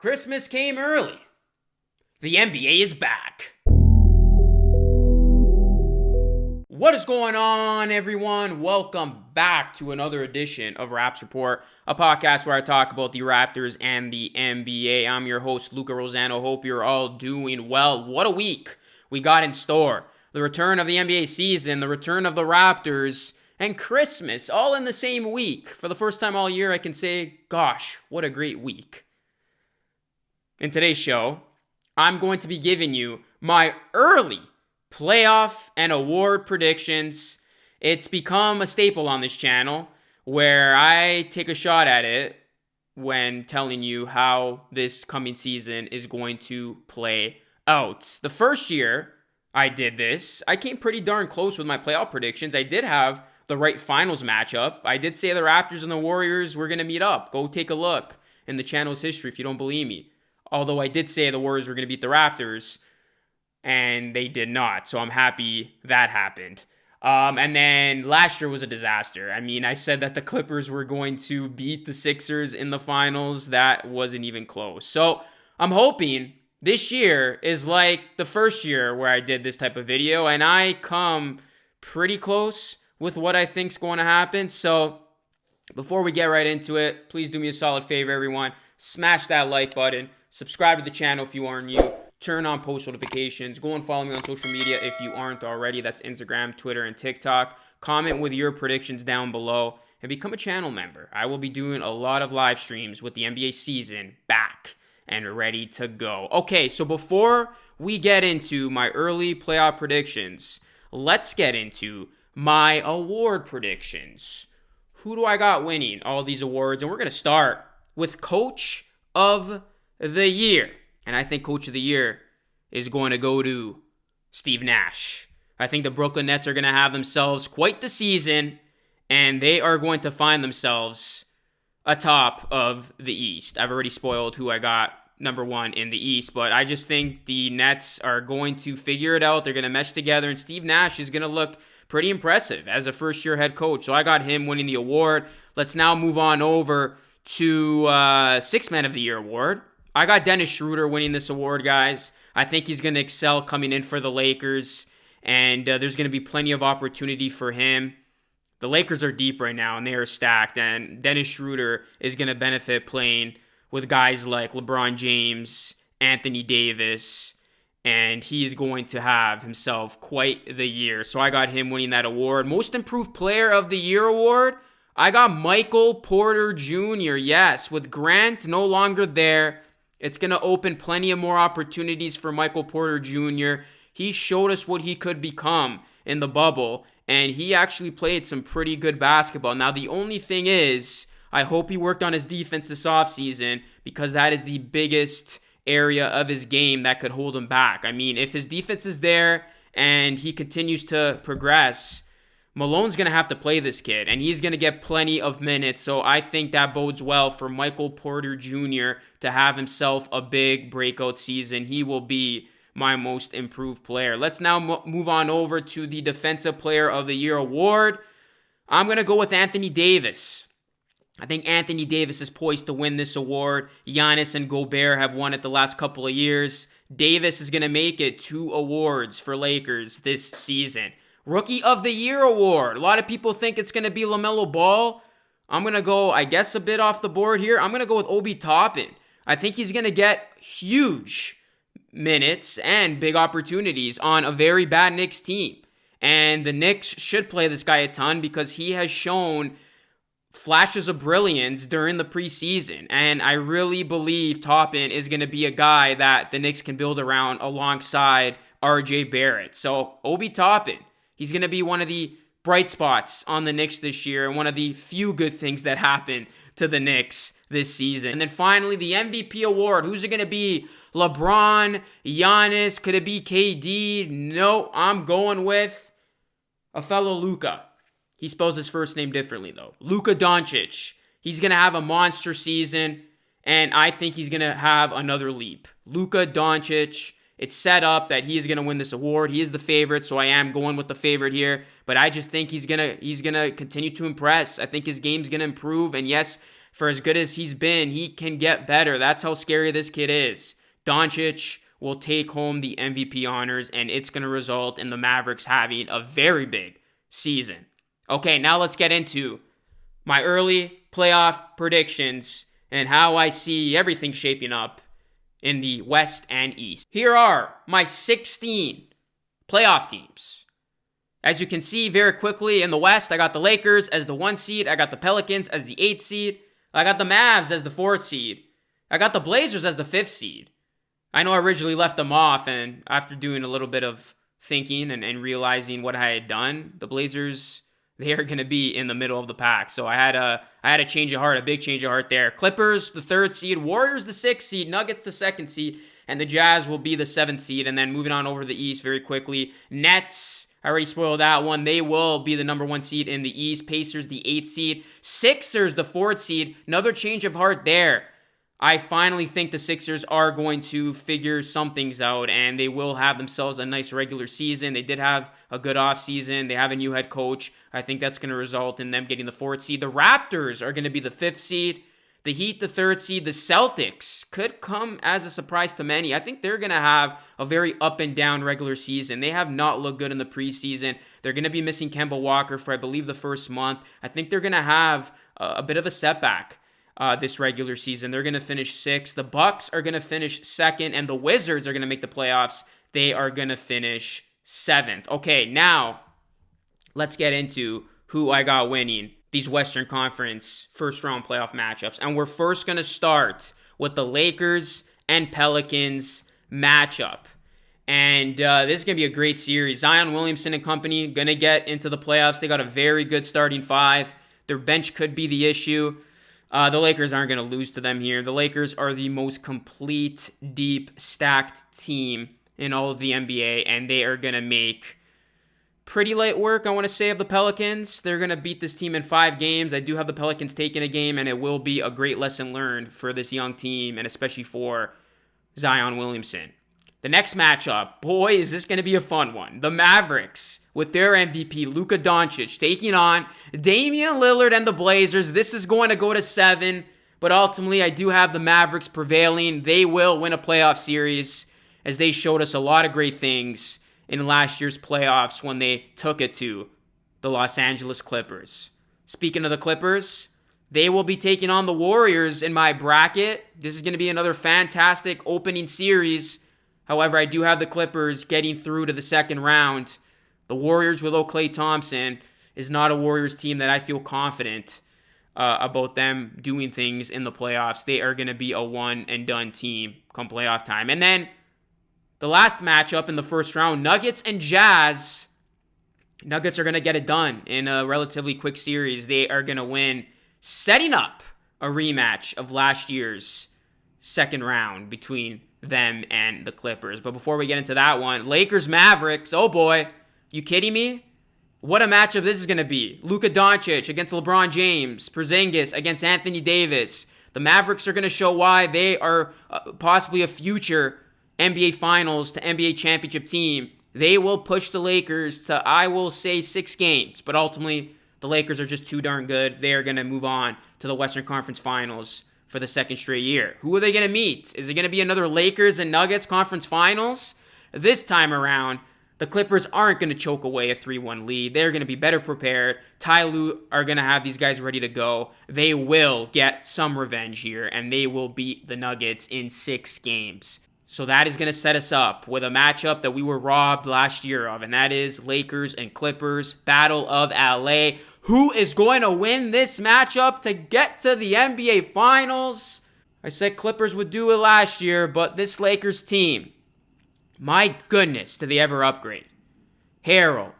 Christmas came early. The NBA is back. What is going on, everyone? Welcome back to another edition of Raps Report, a podcast where I talk about the Raptors and the NBA. I'm your host, Luca Rosano. Hope you're all doing well. What a week we got in store. The return of the NBA season, the return of the Raptors, and Christmas all in the same week. For the first time all year, I can say, gosh, what a great week. In today's show, I'm going to be giving you my early playoff and award predictions. It's become a staple on this channel where I take a shot at it when telling you how this coming season is going to play out. The first year I did this, I came pretty darn close with my playoff predictions. I did have the right finals matchup. I did say the Raptors and the Warriors were going to meet up. Go take a look in the channel's history if you don't believe me. Although I did say the Warriors were going to beat the Raptors, and they did not. So I'm happy that happened. And then last year was a disaster. I mean, I said that the Clippers were going to beat the Sixers in the finals. That wasn't even close. So I'm hoping this year is like the first year where I did this type of video, and I come pretty close with what I think's going to happen. So before we get right into it, please do me a solid favor, everyone. Smash that like button. Subscribe to the channel if you are new. Turn on post notifications. Go and follow me on social media if you aren't already. That's Instagram, Twitter, and TikTok. Comment with your predictions down below and become a channel member. I will be doing a lot of live streams with the NBA season back and ready to go. Okay, so before we get into my early playoff predictions, let's get into my award predictions. Who do I got winning all these awards? And we're going to start with Coach of the Year. And I think Coach of the Year is going to go to Steve Nash. I think the Brooklyn Nets are going to have themselves quite the season, and they are going to find themselves atop of the East. I've already spoiled who I got number one in the East, but I just think the Nets are going to figure it out. They're going to mesh together, and Steve Nash is going to look pretty impressive as a first-year head coach. So I got him winning the award. Let's now move on over to Sixth Man of the Year award. I got Dennis Schroeder winning this award, guys. I think he's going to excel coming in for the Lakers, and there's going to be plenty of opportunity for him. The Lakers are deep right now, and they are stacked, and Dennis Schroeder is going to benefit playing with guys like LeBron James, Anthony Davis, and he is going to have himself quite the year. So I got him winning that award. Most Improved Player of the Year award, I got Michael Porter Jr. Yes, with Grant no longer there, it's going to open plenty of more opportunities for Michael Porter Jr. He showed us what he could become in the bubble, and he actually played some pretty good basketball. Now, the only thing is, I hope he worked on his defense this offseason, because that is the biggest area of his game that could hold him back. I mean, if his defense is there and he continues to progress, Malone's going to have to play this kid, and he's going to get plenty of minutes. So I think that bodes well for Michael Porter Jr. to have himself a big breakout season. He will be my Most Improved Player. Let's now move on over to the Defensive Player of the Year award. I'm going to go with Anthony Davis. I think Anthony Davis is poised to win this award. Giannis and Gobert have won it the last couple of years. Davis is going to make it 2 awards for Lakers this season. Rookie of the Year award. A lot of people think it's going to be LaMelo Ball. I'm going to go, I guess, a bit off the board here. I'm going to go with Obi Toppin. I think he's going to get huge minutes and big opportunities on a very bad Knicks team. And the Knicks should play this guy a ton because he has shown flashes of brilliance during the preseason. And I really believe Toppin is going to be a guy that the Knicks can build around alongside RJ Barrett. So Obi Toppin, he's going to be one of the bright spots on the Knicks this year and one of the few good things that happened to the Knicks this season. And then finally, the MVP award. Who's it going to be? LeBron? Giannis? Could it be KD? No, I'm going with a fellow Luka. He spells his first name differently, though. Luka Doncic. He's going to have a monster season, and I think he's going to have another leap. Luka Doncic. It's set up that he is going to win this award. He is the favorite, so I am going with the favorite here. But I just think he's gonna continue to impress. I think his game's going to improve. And yes, For as good as he's been, he can get better. That's how scary this kid is. Doncic will take home the MVP honors, and it's going to result in the Mavericks having a very big season. Okay, now let's get into my early playoff predictions and how I see everything shaping up in the West and East. Here are my 16 playoff teams. As you can see very quickly in the West, I got the Lakers as the 1 seed. I got the Pelicans as the 8th seed. I got the Mavs as the 4th seed. I got the Blazers as the 5th seed. I know I originally left them off, and after doing a little bit of thinking and realizing what I had done, the Blazers, they are going to be in the middle of the pack. So I had a change of heart, a big change of heart there. Clippers, the 3rd seed. Warriors, the 6th seed. Nuggets, the 2nd seed. And the Jazz will be the 7th seed. And then moving on over to the East very quickly. Nets, I already spoiled that one. They will be the number 1 seed in the East. Pacers, the 8th seed. Sixers, the 4th seed. Another change of heart there. I finally think the Sixers are going to figure some things out, and they will have themselves a nice regular season. They did have a good offseason. They have a new head coach. I think that's going to result in them getting the 4th seed. The Raptors are going to be the 5th seed. The Heat, the 3rd seed. The Celtics could come as a surprise to many. I think they're going to have a very up and down regular season. They have not looked good in the preseason. They're going to be missing Kemba Walker for, I believe, the first month. I think they're going to have a bit of a setback this regular season. They're going to finish 6th. The Bucks are going to finish 2nd, and the Wizards are going to make the playoffs. They are going to finish 7th. Okay, now let's get into who I got winning these Western Conference first-round playoff matchups. And we're first going to start with the Lakers and Pelicans matchup. And this is going to be a great series. Zion Williamson and company going to get into the playoffs. They got a very good starting 5. Their bench could be the issue. The Lakers aren't going to lose to them here. The Lakers are the most complete, deep, stacked team in all of the NBA, and they are going to make pretty light work, I want to say, of the Pelicans. They're going to beat this team in 5 games. I do have the Pelicans taking a game, and it will be a great lesson learned for this young team, and especially for Zion Williamson. The next matchup, boy, is this going to be a fun one. The Mavericks, with their MVP, Luka Doncic, taking on Damian Lillard and the Blazers. This is going to go to 7, but ultimately I do have the Mavericks prevailing. They will win a playoff series, as they showed us a lot of great things in last year's playoffs when they took it to the Los Angeles Clippers. Speaking of the Clippers, they will be taking on the Warriors in my bracket. This is going to be another fantastic opening series. However, I do have the Clippers getting through to the second round. The Warriors without Klay Thompson is not a Warriors team that I feel confident about them doing things in the playoffs. They are going to be a one-and-done team come playoff time. And then the last matchup in the first round, Nuggets and Jazz. Nuggets are going to get it done in a relatively quick series. They are going to win, setting up a rematch of last year's second round between them and the Clippers. But before we get into that one, Lakers Mavericks. Oh boy, you kidding me? What a matchup this is going to be. Luka Doncic against LeBron James. Porzingis against Anthony Davis. The Mavericks are going to show why they are possibly a future NBA Finals to NBA Championship team. They will push the Lakers to, I will say, 6 games. But ultimately, the Lakers are just too darn good. They are going to move on to the Western Conference Finals for the second straight year. Who are they going to meet? Is it going to be another Lakers and Nuggets Conference Finals? This time around, the Clippers aren't going to choke away a 3-1 lead. They're going to be better prepared. Ty Lue are going to have these guys ready to go. They will get some revenge here, and they will beat the Nuggets in 6 games. So that is going to set us up with a matchup that we were robbed last year of, and that is Lakers and Clippers, Battle of LA. Who is going to win this matchup to get to the NBA Finals? I said Clippers would do it last year, but this Lakers team, my goodness, did they ever upgrade? Harrell,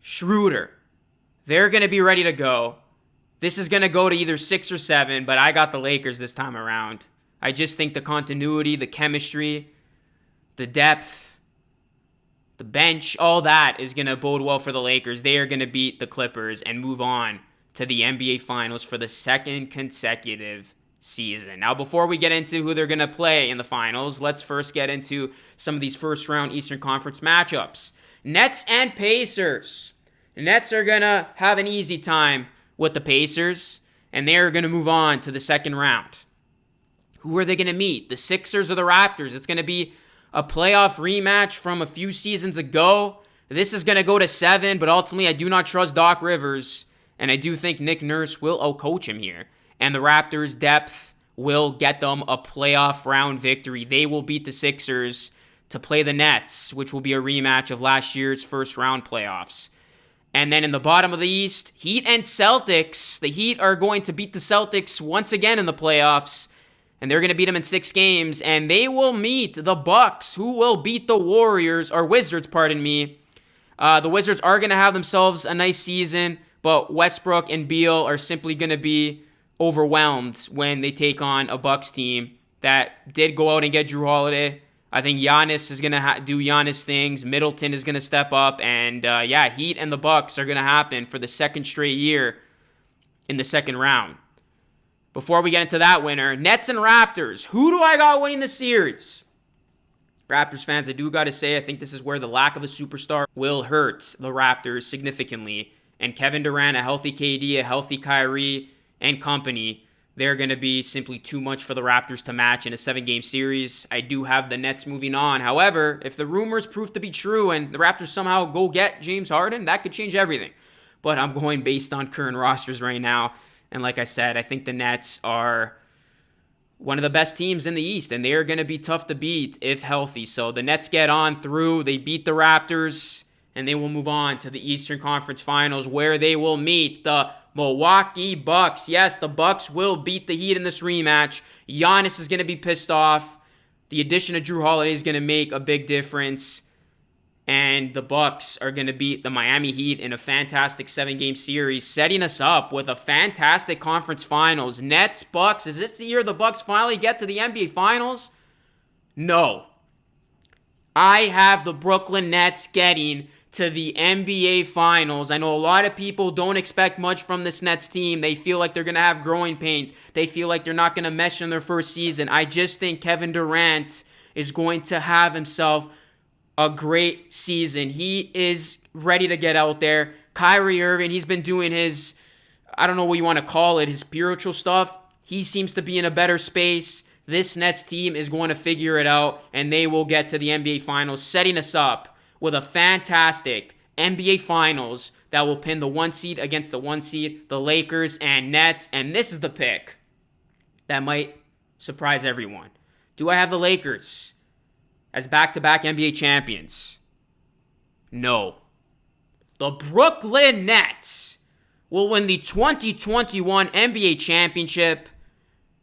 Schroeder, they're going to be ready to go. This is going to go to either 6 or 7, but I got the Lakers this time around. I just think the continuity, the chemistry, the depth, the bench, all that is going to bode well for the Lakers. They are going to beat the Clippers and move on to the NBA Finals for the second consecutive season. Now, before we get into who they're going to play in the finals, let's first get into some of these first-round Eastern Conference matchups. Nets and Pacers. Nets are going to have an easy time with the Pacers. and they're going to move on to the second round. Who are they going to meet? The Sixers or the Raptors? It's going to be a playoff rematch from a few seasons ago. This is going to go to 7, but ultimately I do not trust Doc Rivers, and I do think Nick Nurse will outcoach him here. And the Raptors' depth will get them a playoff round victory. They will beat the Sixers to play the Nets, which will be a rematch of last year's first round playoffs. And then in the bottom of the East, Heat and Celtics. The Heat are going to beat the Celtics once again in the playoffs, and they're going to beat them in 6 games, and they will meet the Bucks, who will beat the Wizards, pardon me. The Wizards are going to have themselves a nice season, but Westbrook and Beal are simply going to be overwhelmed when they take on a Bucks team that did go out and get Jrue Holiday. I think Giannis is going to do Giannis things. Middleton is going to step up. And Heat and the Bucks are going to happen for the second straight year in the second round. Before we get into that winner, Nets and Raptors. Who do I got winning the series? Raptors fans, I do got to say, I think this is where the lack of a superstar will hurt the Raptors significantly. And Kevin Durant, a healthy KD, a healthy Kyrie, and company, they're going to be simply too much for the Raptors to match in a 7-game series. I do have the Nets moving on. However, if the rumors prove to be true and the Raptors somehow go get James Harden, that could change everything. But I'm going based on current rosters right now. And like I said, I think the Nets are one of the best teams in the East, and they're going to be tough to beat if healthy. So the Nets get on through. They beat the Raptors, and they will move on to the Eastern Conference Finals, where they will meet the Milwaukee Bucks. Yes, the Bucks will beat the Heat in this rematch. Giannis is going to be pissed off. The addition of Jrue Holiday is going to make a big difference. And the Bucks are going to beat the Miami Heat in a fantastic 7-game series, setting us up with a fantastic conference finals. Nets, Bucks. Is this the year the Bucks finally get to the NBA Finals? No. I have the Brooklyn Nets getting to the NBA Finals. I know a lot of people don't expect much from this Nets team. They feel like they're going to have growing pains. They feel like they're not going to mesh in their first season. I just think Kevin Durant is going to have himself a great season. He is ready to get out there. Kyrie Irving, he's been doing his, I don't know what you want to call it, his spiritual stuff. He seems to be in a better space. This Nets team is going to figure it out, and they will get to the NBA Finals, setting us up with a fantastic NBA Finals that will pin the 1 seed against the 1 seed, the Lakers and Nets. And this is the pick that might surprise everyone. Do I have the Lakers as back-to-back NBA champions? No. The Brooklyn Nets will win the 2021 NBA championship.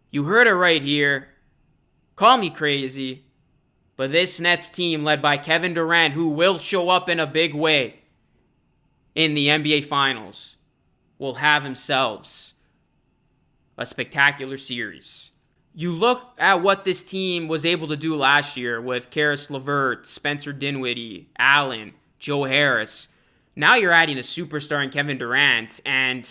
You heard it right here. Call me crazy, but this Nets team led by Kevin Durant, who will show up in a big way in the NBA Finals, will have themselves a spectacular series. You look at what this team was able to do last year with Karis LeVert, Spencer Dinwiddie, Allen, Joe Harris. Now you're adding a superstar in Kevin Durant, and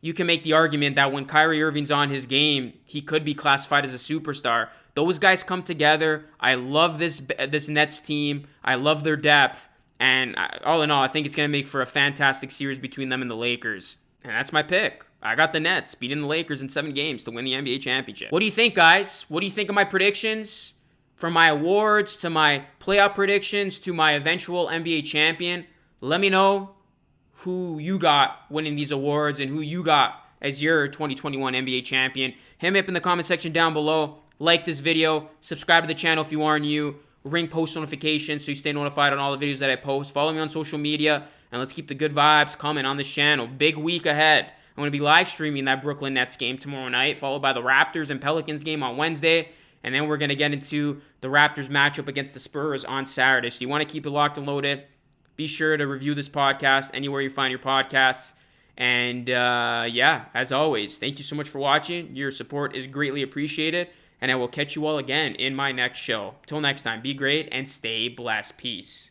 you can make the argument that when Kyrie Irving's on his game, he could be classified as a superstar. Those guys come together. I love this Nets team. I love their depth. And all in all, I think it's going to make for a fantastic series between them and the Lakers. And that's my pick. I got the Nets beating the Lakers in 7 games to win the NBA championship. What do you think, guys? What do you think of my predictions? From my awards to my playoff predictions to my eventual NBA champion. Let me know who you got winning these awards and who you got as your 2021 NBA champion. Hit me up in the comment section down below. Like this video. Subscribe to the channel if you are new. Ring post notifications so you stay notified on all the videos that I post. Follow me on social media. And let's keep the good vibes coming on this channel. Big week ahead. I'm going to be live streaming that Brooklyn Nets game tomorrow night, followed by the Raptors and Pelicans game on Wednesday. And then we're going to get into the Raptors matchup against the Spurs on Saturday. So you want to keep it locked and loaded. Be sure to review this podcast anywhere you find your podcasts. And as always, thank you so much for watching. Your support is greatly appreciated. And I will catch you all again in my next show. Till next time, be great and stay blessed. Peace.